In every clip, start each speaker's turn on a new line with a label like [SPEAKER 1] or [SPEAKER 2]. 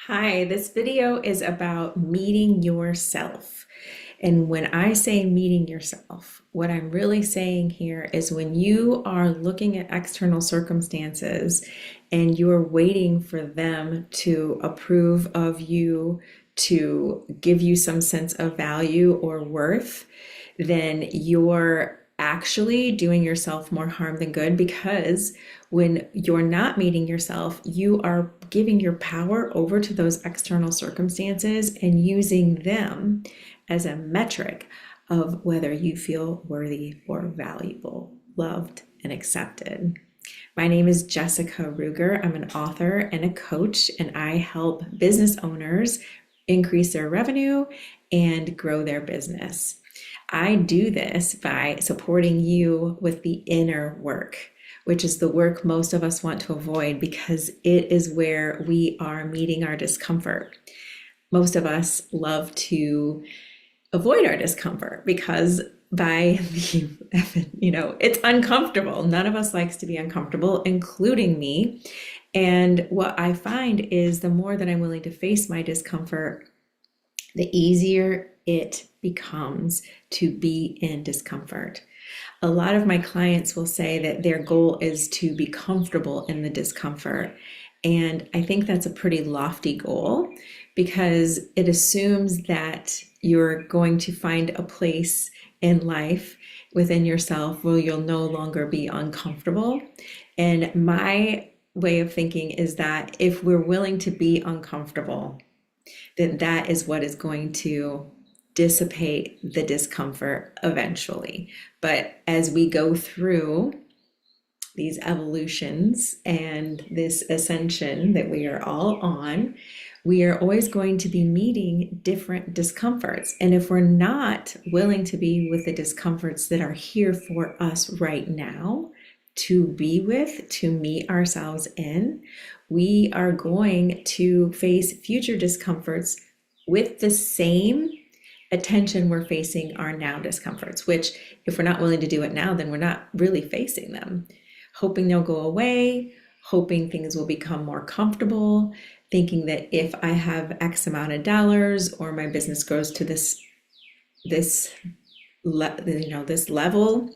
[SPEAKER 1] Hi, this video is about meeting yourself. And when I say meeting yourself, what I'm really saying here is when you are looking at external circumstances and you're waiting for them to approve of you, to give you some sense of value or worth, then you're actually doing yourself more harm than good because when you're not meeting yourself, you are giving your power over to those external circumstances and using them as a metric of whether you feel worthy or valuable, loved, and accepted. My name is Jessica Ruger. I'm an author and a coach, and I help business owners increase their revenue and grow their business. I do this by supporting you with the inner work, which is the work most of us want to avoid because it is where we are meeting our discomfort. Most of us love to avoid our discomfort because it's uncomfortable. None of us likes to be uncomfortable, including me. And what I find is the more that I'm willing to face my discomfort, the easier it becomes to be in discomfort. A lot of my clients will say that their goal is to be comfortable in the discomfort. And I think that's a pretty lofty goal because it assumes that you're going to find a place in life within yourself where you'll no longer be uncomfortable. And my way of thinking is that if we're willing to be uncomfortable, then that is what is going to dissipate the discomfort eventually. But as we go through these evolutions and this ascension that we are all on, we are always going to be meeting different discomforts. And if we're not willing to be with the discomforts that are here for us right now, to be with, to meet ourselves in, we are going to face future discomforts with the same attention we're facing our now discomforts, which if we're not willing to do it now, then we're not really facing them. Hoping they'll go away, hoping things will become more comfortable, thinking that if I have X amount of dollars or my business grows to this level,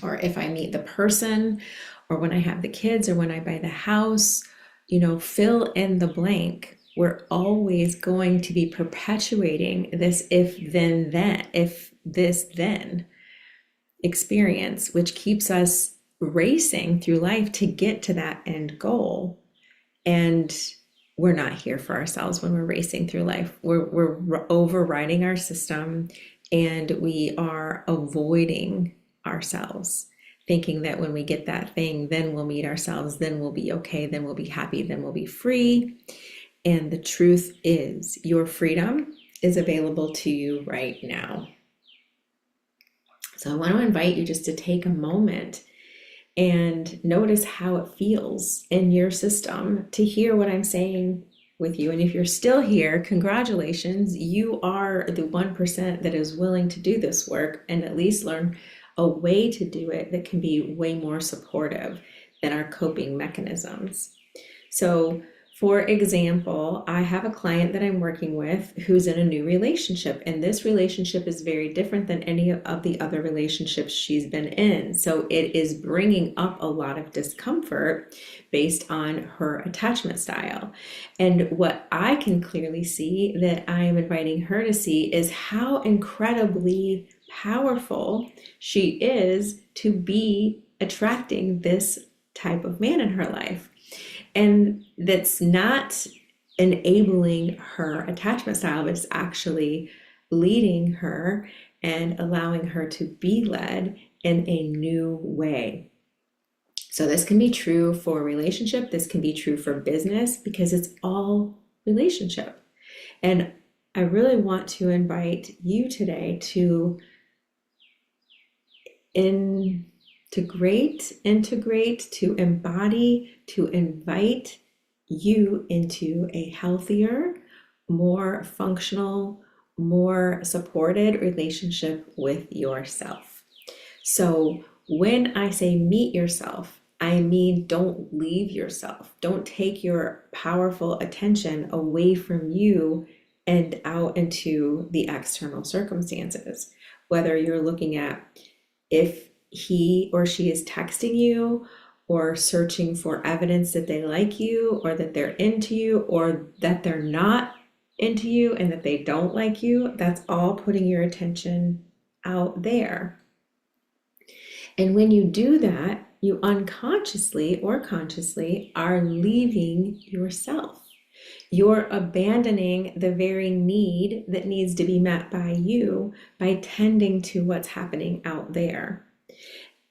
[SPEAKER 1] or if I meet the person, or when I have the kids, or when I buy the house, fill in the blank. We're always going to be perpetuating this if this then experience, which keeps us racing through life to get to that end goal. And we're not here for ourselves when we're racing through life. We're overriding our system and we are avoiding ourselves, thinking that when we get that thing, then we'll meet ourselves, then we'll be okay, then we'll be happy, then we'll be free. And the truth is, your freedom is available to you right now. So I want to invite you just to take a moment and notice how it feels in your system to hear what I'm saying with you. And if you're still here, congratulations, you are the 1% that is willing to do this work and at least learn a way to do it that can be way more supportive than our coping mechanisms. So, for example, I have a client that I'm working with who's in a new relationship, and this relationship is very different than any of the other relationships she's been in. So it is bringing up a lot of discomfort based on her attachment style. And what I can clearly see that I am inviting her to see is how incredibly powerful she is to be attracting this type of man in her life. And that's not enabling her attachment style, but it's actually leading her and allowing her to be led in a new way. So this can be true for a relationship. This can be true for business because it's all relationship. And I really want to invite you today to integrate, to embody, to invite you into a healthier, more functional, more supported relationship with yourself. So when I say meet yourself, I mean, don't leave yourself. Don't take your powerful attention away from you and out into the external circumstances. Whether you're looking at if he or she is texting you or searching for evidence that they like you or that they're into you or that they're not into you and that they don't like you, that's all putting your attention out there. And when you do that, you unconsciously or consciously are leaving yourself. You're abandoning the very need that needs to be met by you by tending to what's happening out there.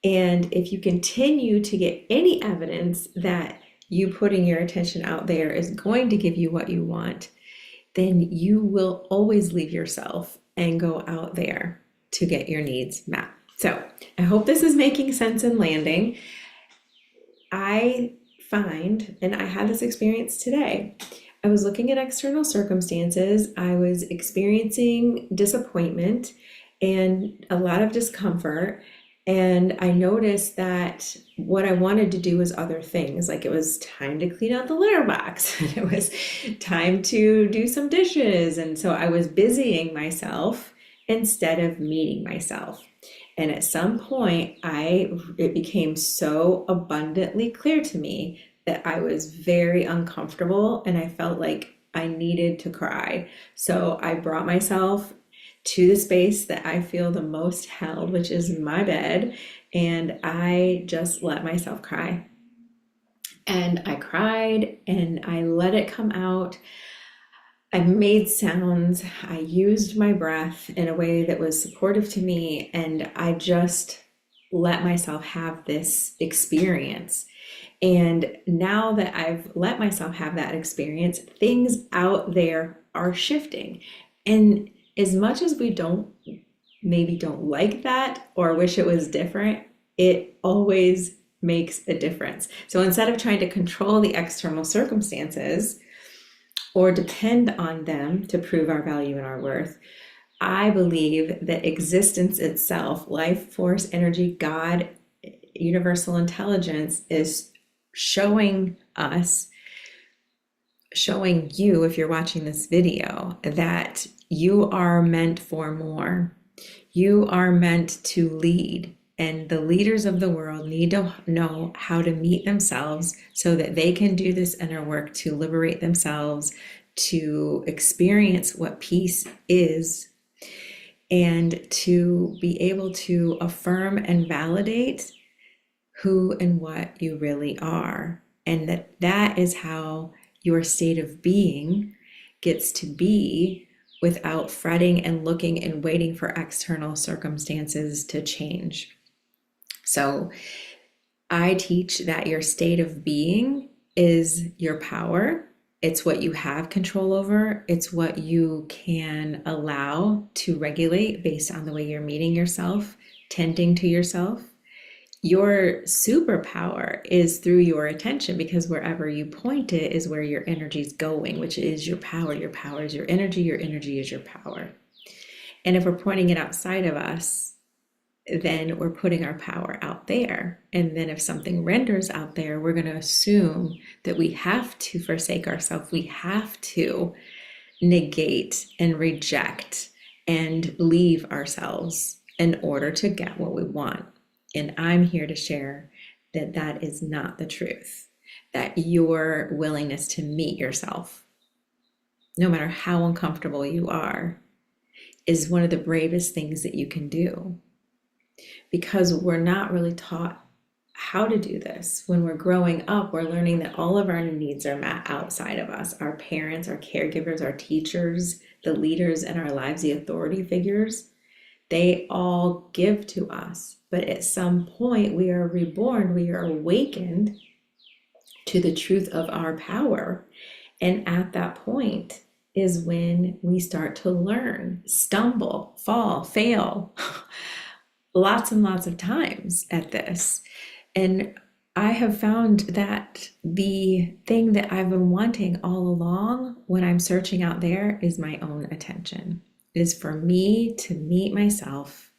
[SPEAKER 1] And if you continue to get any evidence that you putting your attention out there is going to give you what you want, then you will always leave yourself and go out there to get your needs met. So I hope this is making sense and landing. I find, and I had this experience today, I was looking at external circumstances. I was experiencing disappointment and a lot of discomfort. And I noticed that what I wanted to do was other things. Like it was time to clean out the litter box. It was time to do some dishes. And so I was busying myself instead of meeting myself. And at some point, it became so abundantly clear to me that I was very uncomfortable and I felt like I needed to cry. So I brought myself to the space that I feel the most held, which is my bed, and I just let myself cry. And I cried and I let it come out. I made sounds. I used my breath in a way that was supportive to me, and I just let myself have this experience. And now that I've let myself have that experience, things out there are shifting. And as much as we maybe don't like that or wish it was different, it always makes a difference. So instead of trying to control the external circumstances or depend on them to prove our value and our worth, I believe that existence itself, life force, energy, God, universal intelligence is showing you, if you're watching this video, that you are meant for more. You are meant to lead. And the leaders of the world need to know how to meet themselves so that they can do this inner work to liberate themselves, to experience what peace is, and to be able to affirm and validate who and what you really are. And that is how your state of being gets to be without fretting and looking and waiting for external circumstances to change. So I teach that your state of being is your power. It's what you have control over. It's what you can allow to regulate based on the way you're meeting yourself, tending to yourself. Your superpower is through your attention, because wherever you point it is where your energy is going, which is your power. Your power is your energy is your power. And if we're pointing it outside of us, then we're putting our power out there. And then if something renders out there, we're going to assume that we have to forsake ourselves. We have to negate and reject and leave ourselves in order to get what we want. And I'm here to share that that is not the truth, that your willingness to meet yourself, no matter how uncomfortable you are, is one of the bravest things that you can do. Because we're not really taught how to do this. When we're growing up, we're learning that all of our needs are met outside of us. Our parents, our caregivers, our teachers, the leaders in our lives, the authority figures, they all give to us. But at some point, we are reborn, we are awakened to the truth of our power. And at that point is when we start to learn, stumble, fall, fail, lots and lots of times at this. And I have found that the thing that I've been wanting all along when I'm searching out there is my own attention. It is for me to meet myself,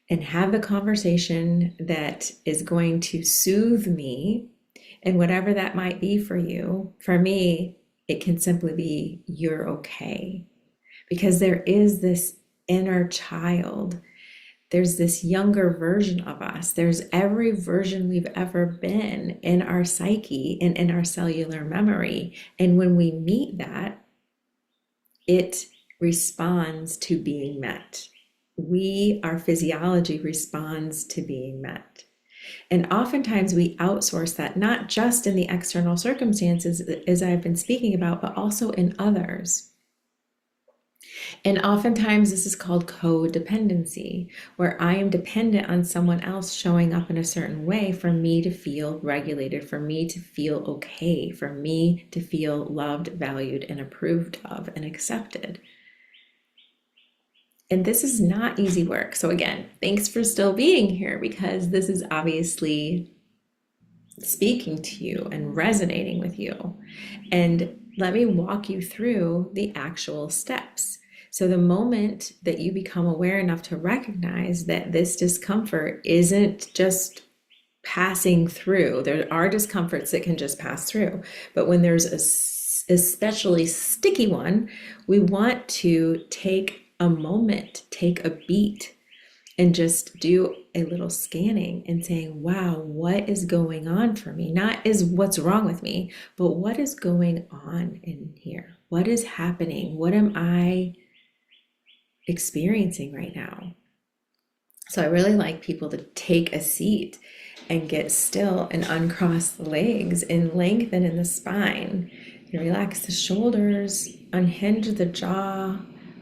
[SPEAKER 1] and have the conversation that is going to soothe me. And whatever that might be for you, for me, it can simply be, you're okay. Because there is this inner child, there's this younger version of us, there's every version we've ever been in our psyche and in our cellular memory. And when we meet that, it responds to being met. Our physiology responds to being met. And oftentimes we outsource that, not just in the external circumstances, as I've been speaking about, but also in others. And oftentimes this is called codependency, where I am dependent on someone else showing up in a certain way for me to feel regulated, for me to feel okay, for me to feel loved, valued, and approved of and accepted. And this is not easy work. So again, thanks for still being here, because this is obviously speaking to you and resonating with you. And let me walk you through the actual steps. So the moment that you become aware enough to recognize that this discomfort isn't just passing through, there are discomforts that can just pass through. But when there's a especially sticky one, we want to take a moment, take a beat, and just do a little scanning and saying, wow, what is going on for me? Not is what's wrong with me, but what is going on in here? What is happening? What am I experiencing right now? So I really like people to take a seat and get still and uncross the legs and lengthen in the spine. And relax the shoulders, unhinge the jaw,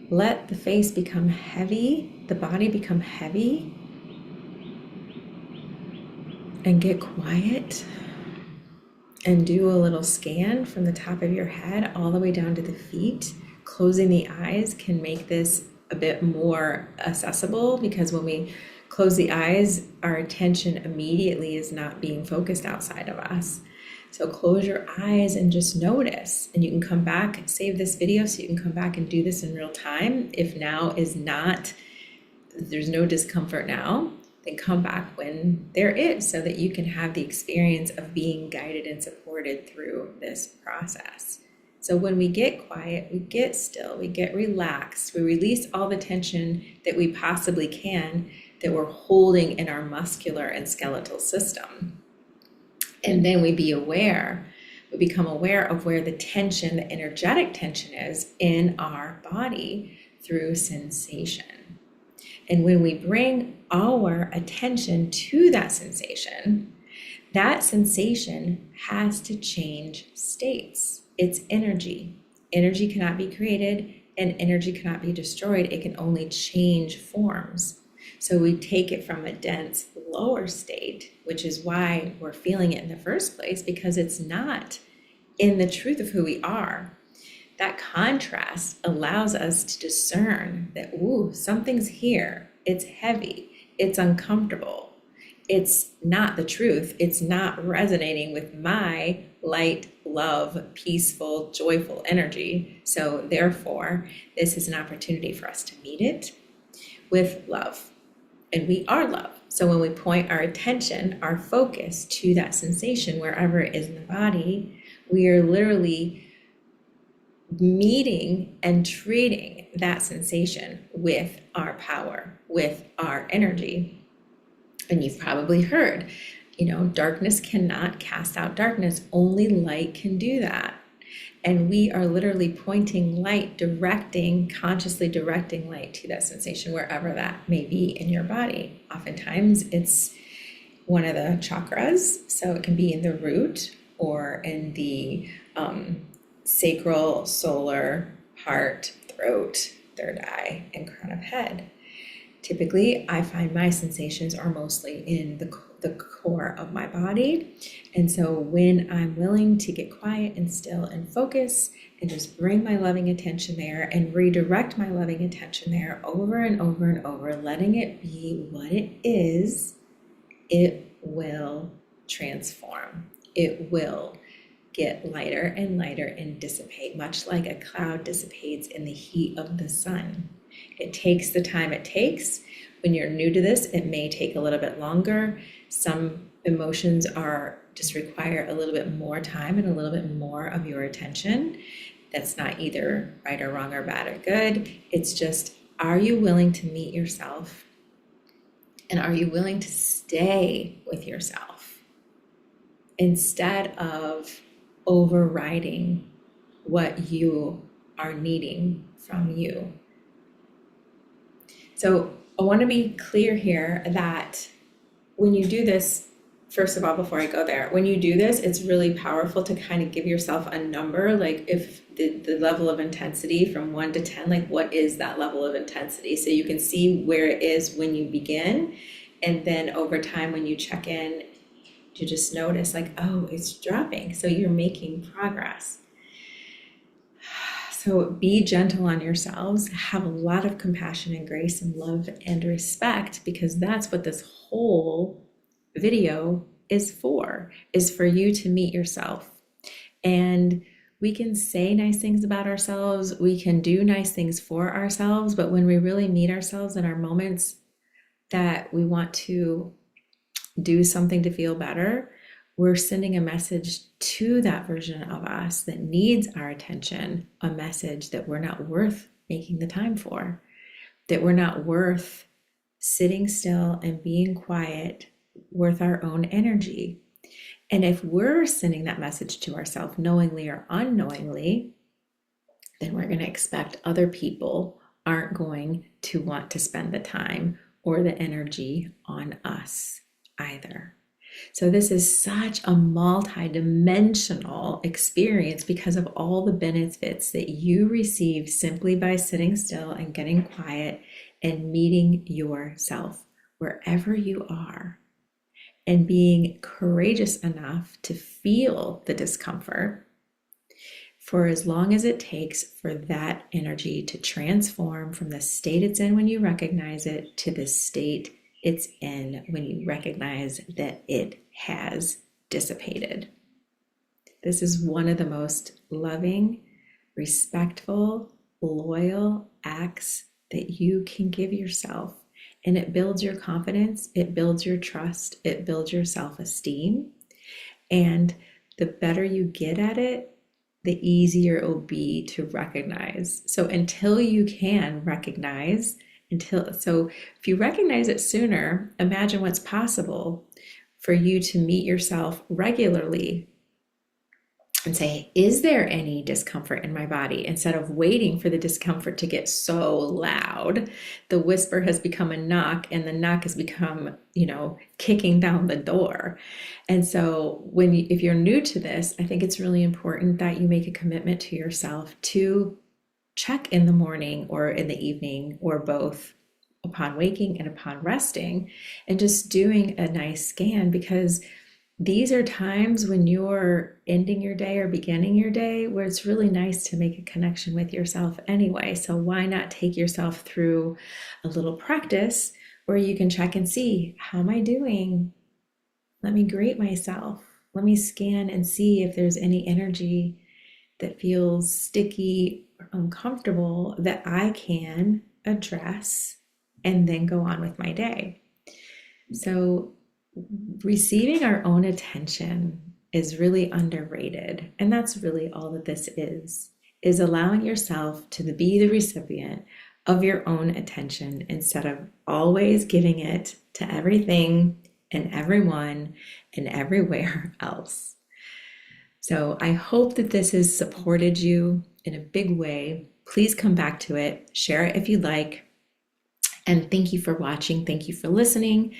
[SPEAKER 1] let the face become heavy, the body become heavy, and get quiet and do a little scan from the top of your head all the way down to the feet. Closing the eyes can make this a bit more accessible, because when we close the eyes, our attention immediately is not being focused outside of us. So close your eyes and just notice, and you can come back, save this video so you can come back and do this in real time. If now is not, there's no discomfort now, then come back when there is, so that you can have the experience of being guided and supported through this process. So when we get quiet, we get still, we get relaxed, we release all the tension that we possibly can that we're holding in our muscular and skeletal system. And then we become aware of where the tension, the energetic tension is in our body through sensation. And when we bring our attention to that sensation has to change states. It's energy. Energy cannot be created and energy cannot be destroyed. It can only change forms. So we take it from a dense lower state, which is why we're feeling it in the first place, because it's not in the truth of who we are. That contrast allows us to discern that, ooh, something's here. It's heavy. It's uncomfortable. It's not the truth. It's not resonating with my light, love, peaceful, joyful energy. So therefore, this is an opportunity for us to meet it with love. And we are love. So when we point our attention, our focus to that sensation, wherever it is in the body, we are literally meeting and treating that sensation with our power, with our energy. And you've probably heard, darkness cannot cast out darkness. Only light can do that. And we are literally pointing light, consciously directing light to that sensation, wherever that may be in your body. Oftentimes it's one of the chakras. So it can be in the root or in the sacral, solar, heart, throat, third eye, and crown of head. Typically, I find my sensations are mostly in the core of my body. And so when I'm willing to get quiet and still and focus and just bring my loving attention there and redirect my loving attention there over and over and over, letting it be what it is, it will transform. It will get lighter and lighter and dissipate, much like a cloud dissipates in the heat of the sun. It takes the time it takes. When you're new to this, it may take a little bit longer. Some emotions are just require a little bit more time and a little bit more of your attention. That's not either right or wrong or bad or good. It's just, are you willing to meet yourself? And are you willing to stay with yourself instead of overriding what you are needing from you? So I want to be clear here that when you do this, first of all, before I go there, when you do this, it's really powerful to kind of give yourself a number, like if the level of intensity from 1 to 10, like what is that level of intensity? So you can see where it is when you begin. And then over time, when you check in, you just notice like, oh, it's dropping. So you're making progress. So be gentle on yourselves, have a lot of compassion and grace and love and respect, because that's what this whole video is for you to meet yourself. And we can say nice things about ourselves, we can do nice things for ourselves, but when we really meet ourselves in our moments that we want to do something to feel better, we're sending a message to that version of us that needs our attention, a message that we're not worth making the time for, that we're not worth sitting still and being quiet, worth our own energy. And if we're sending that message to ourselves knowingly or unknowingly, then we're going to expect other people aren't going to want to spend the time or the energy on us either. So this is such a multi-dimensional experience because of all the benefits that you receive simply by sitting still and getting quiet and meeting yourself wherever you are, and being courageous enough to feel the discomfort for as long as it takes for that energy to transform from the state it's in when you recognize it to the state it's in when you recognize that it has dissipated. This is one of the most loving, respectful, loyal acts that you can give yourself. And it builds your confidence, it builds your trust, it builds your self-esteem. And the better you get at it, the easier it will be to recognize. So until you can recognize, so if you recognize it sooner, imagine what's possible for you to meet yourself regularly and say, is there any discomfort in my body? Instead of waiting for the discomfort to get so loud, the whisper has become a knock and the knock has become, kicking down the door. And so if you're new to this, I think it's really important that you make a commitment to yourself to check in the morning or in the evening or both, upon waking and upon resting, and just doing a nice scan, because these are times when you're ending your day or beginning your day where it's really nice to make a connection with yourself anyway. So why not take yourself through a little practice where you can check and see, how am I doing? Let me grade myself. Let me scan and see if there's any energy that feels sticky or uncomfortable that I can address and then go on with my day. So receiving our own attention is really underrated. And that's really all that this is allowing yourself to be the recipient of your own attention instead of always giving it to everything and everyone and everywhere else. So I hope that this has supported you in a big way. Please come back to it, share it if you'd like. And thank you for watching. Thank you for listening.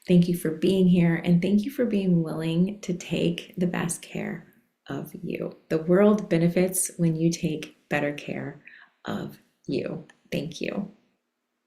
[SPEAKER 1] Thank you for being here. And thank you for being willing to take the best care of you. The world benefits when you take better care of you. Thank you.